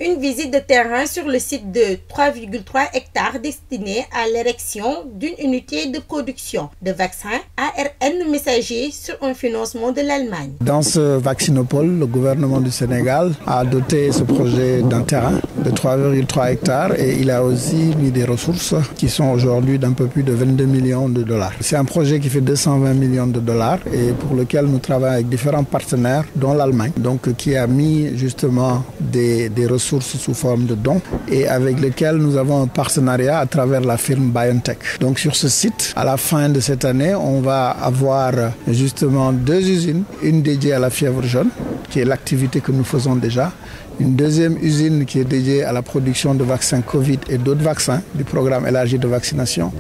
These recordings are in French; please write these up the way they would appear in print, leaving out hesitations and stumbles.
Une visite de terrain sur le site de 3,3 hectares destinée à l'érection d'une unité de production de vaccins ARN messager sur un financement de l'Allemagne. Dans ce vaccinopole, le gouvernement du Sénégal a doté ce projet d'un terrain de 3,3 hectares et il a aussi mis des ressources qui sont aujourd'hui d'un peu plus de 22 millions de dollars. C'est un projet qui fait 220 millions de dollars et pour lequel nous travaillons avec différents partenaires, dont l'Allemagne, donc qui a mis justement des ressources sous forme de dons et avec lesquels nous avons un partenariat à travers la firme BioNTech. Donc sur ce site, à la fin de cette année, on va avoir justement 2 usines, une dédiée à la fièvre jaune, qui est l'activité que nous faisons déjà, une deuxième usine qui est dédiée à la production de vaccins Covid et d'autres vaccins du programme élargi de vaccination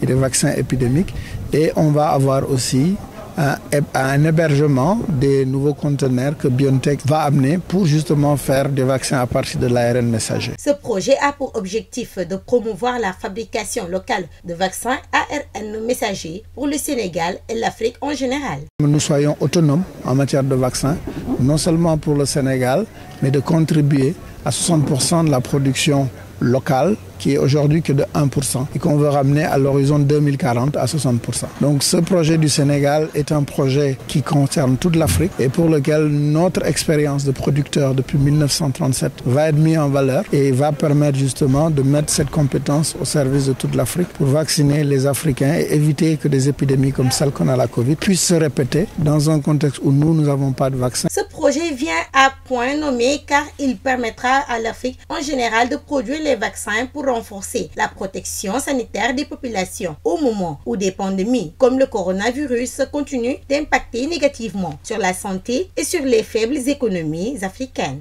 et des vaccins épidémiques. Et on va avoir aussi un hébergement des nouveaux conteneurs que BioNTech va amener pour justement faire des vaccins à partir de l'ARN messager. Ce projet a pour objectif de promouvoir la fabrication locale de vaccins ARN messager pour le Sénégal et l'Afrique en général. Nous soyons autonomes en matière de vaccins, non seulement pour le Sénégal, mais de contribuer à 60% de la production locale qui est aujourd'hui que de 1% et qu'on veut ramener à l'horizon 2040 à 60%. Donc ce projet du Sénégal est un projet qui concerne toute l'Afrique et pour lequel notre expérience de producteur depuis 1937 va être mise en valeur et va permettre justement de mettre cette compétence au service de toute l'Afrique pour vacciner les Africains et éviter que des épidémies comme celle qu'on a la Covid puissent se répéter dans un contexte où nous n'avons pas de vaccin. Ce projet vient à point nommé car il permettra à l'Afrique en général de produire les vaccins pour renforcer la protection sanitaire des populations au moment où des pandémies comme le coronavirus continuent d'impacter négativement sur la santé et sur les faibles économies africaines.